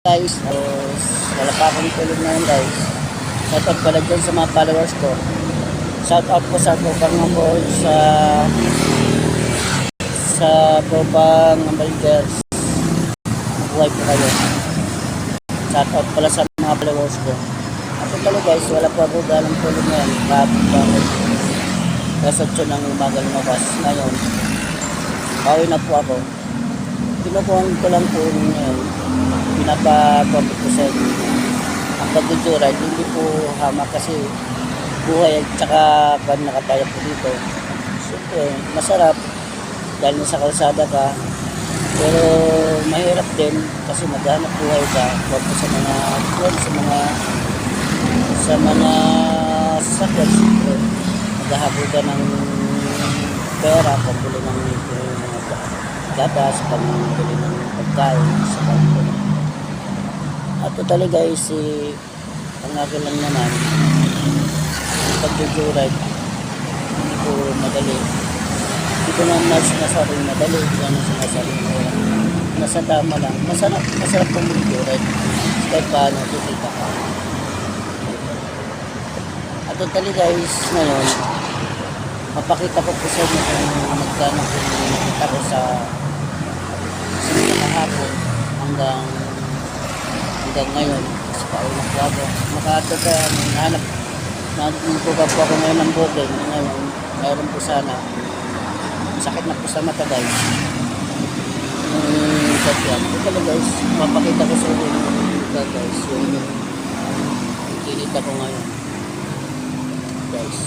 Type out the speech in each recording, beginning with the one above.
Guys, wala pa akong tulog ngayon guys. Shout out pala dyan sa mga followers ko. Shout out po sa Propang po sa Propang Bikers. Buhay po kayo. Shout out pala sa mga followers ko. Ako pala guys, wala pa ako ganang tulog ngayon. Kapag bakit. Kasi 8 ng umaga lumabas. Ngayon, bawi na po ako. Kinukuhan ko lang po ngayon. Pinapagpapit ko sa inyo. Ang pag-ride, hindi po hama kasi buhay at saka pag nakataya po dito. Siyempre, masarap dahil nasa kalsada ka. Pero mahirap din kasi maghanap buhay ka. Huwag po sa mga sasakyan. Siyempre, maghahabol ka ng pera, pambili ng gatas, pambili ng pagkain sa kanto. At totally guys, ang akin lang naman, pag-ride, hindi po madali. Hindi ko naman sinasabing madali, hindi ko naman sinasabing nasa tama lang. Masarap pong ride. Kahit paano, kikita ka. At totally guys, ngayon, mapakita ko po sa inyo kung magkano po nakita ko sa kahapon hanggang ngayon sa paulang po ako makatata nahanap po ako ngayon ng bote ngayon mayroon po sana sakit na po sa mata guys sakyan ito lang guys mapakita ko sa inyo guys yung kinita ko ngayon guys.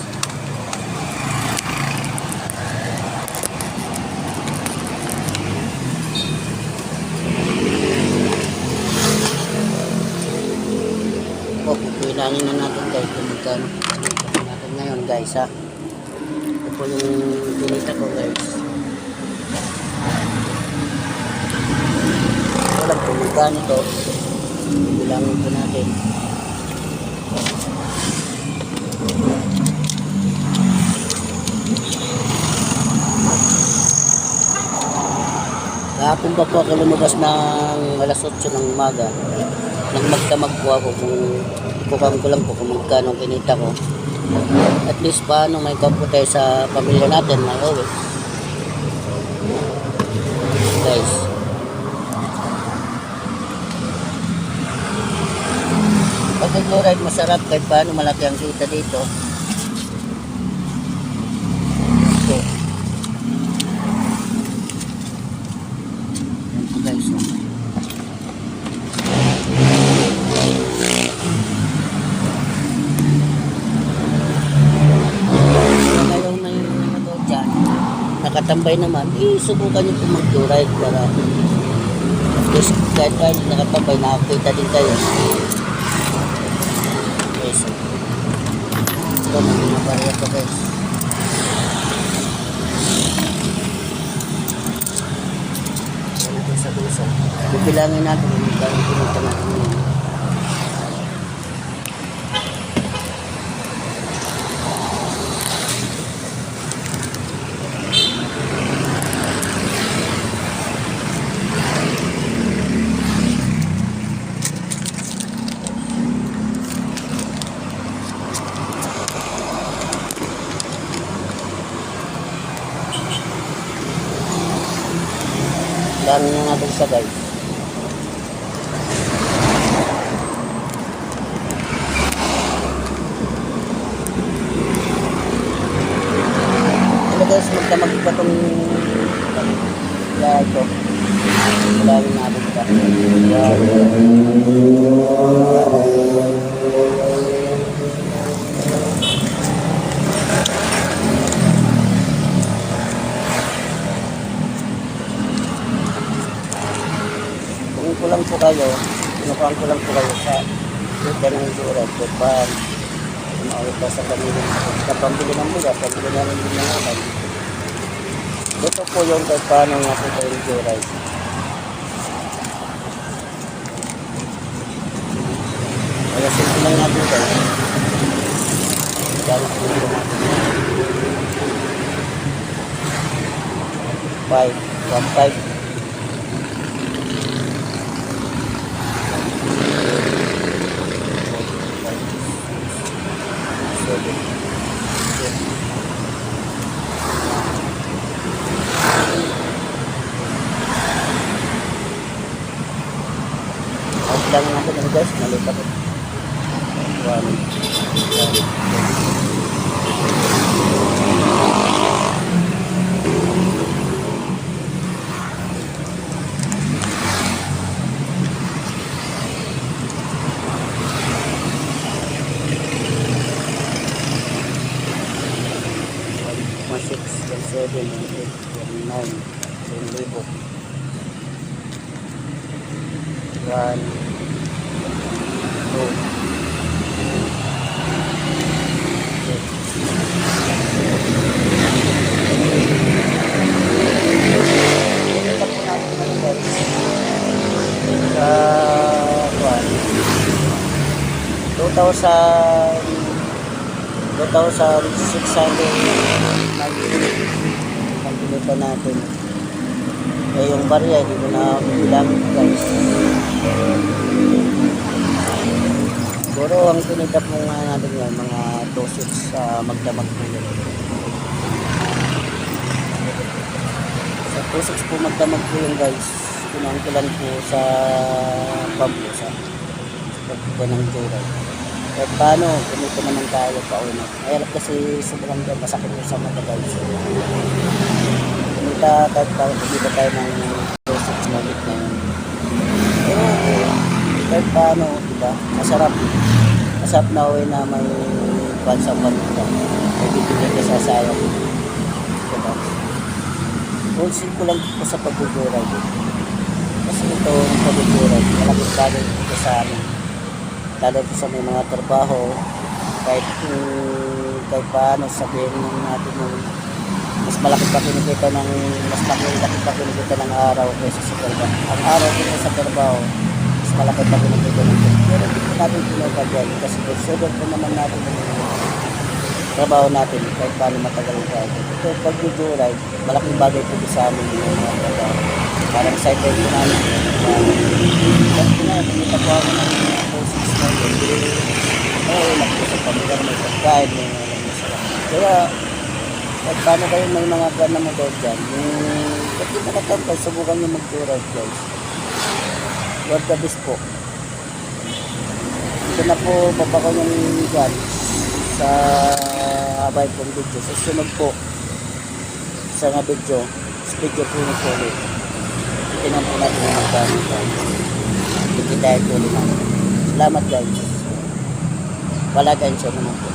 Pupilangin na natin guys kung magkano natin ngayon guys ha. Ito po yung pinita ko guys. Wala po magkano to. Bilangin po natin. Kahapon pa po ako lumabas ng alas 8 ng umaga. Nang magdamag po ako kung ipukam ko lang po kung magkano kinita ko. At least paano may kaputi sa pamilya natin, may uwi. Guys. Pag nag-ride masarap kahit paano malaki ang kita dito. So, guys. Nakatambay naman, subukan nyo po mag-ride para at least kahit nakatambay, nakakita din kayo. Okay, so ito na mga barya ko guys. Ito natin sa duso. Bibilangin natin kung magkano pinunta natin yun. Dami na natin siya guys. Ano guys, magdamag pa itong ito. Dami natin siya. Kulang po kayo, kinukuhan ko lang po kayo sa lupa ng Dura, Tupan, maulit pa sa pamilya, sa pambili ng buga, pambili na rin din ng alam. Ito po yung kahit paano nga po kayo ng Dura. Kaya simple lang natin kayo. Kaya po yung natin. 5, 1, 5. Out lang natin ano guys, nalita ko. One. Masix, 7, 9, 10,000. 1, 2,600 nag-deliver natin. Eh yung barya, hindi ko na bilang guys. Siguro ang tinitap mo nga natin yan, mga 2,600 sa magdamag po yun. Sa 2,600 po magdamag po yun guys. Pinangkilan po sa pampusa. Sa pagpupa ng joyride. Kahit paano, ganito naman tayo pauna. Mahirap kasi sobrang masakit po sa mata guys. Kumita kahit paano, kumita tayo ng 2,600 na ulit na yun. Pero kahit paano, diba? Masarap. Masarap na uwi na may bansa pagpunta. May bibigyan ka sa sayang. Diba? Pulsin ko lang po sa pag-joyride. Kasi ito, pag-joyride, malaking bagay dito sa amin. Lalo sa may mga trabaho, kahit paano sabihin natin mas malaki pa kinikita ng araw kaysa sa trabaho. Ang araw dito sa trabaho, mas malaki pa kinikita ng trabaho. Pero hindi po natin pinagagyan kasi consider po naman natin yung trabaho natin kahit paano matagal tayo. Ito pag-joyride, malaking bagay po sa amin yung mga trabaho. Parang side po namin. Kasi na, kumita po ako ng 2,600. Oo, ulang po sa pamilya may pagkain, may masarap. Kaya, at paano kayo may mga plan na motor dyan? Ba't di nakatampay, subukan nyo mag-joyride guys. Lord the best po. Ito na po, baba ko yung dyan sa abay pong video. Sa sunod po, sa nga video, video po yung ulit. Tingnan po natin yung magkano guys. Hindi tayo tuloy naman. Salamat guys. Wala guys, naman po.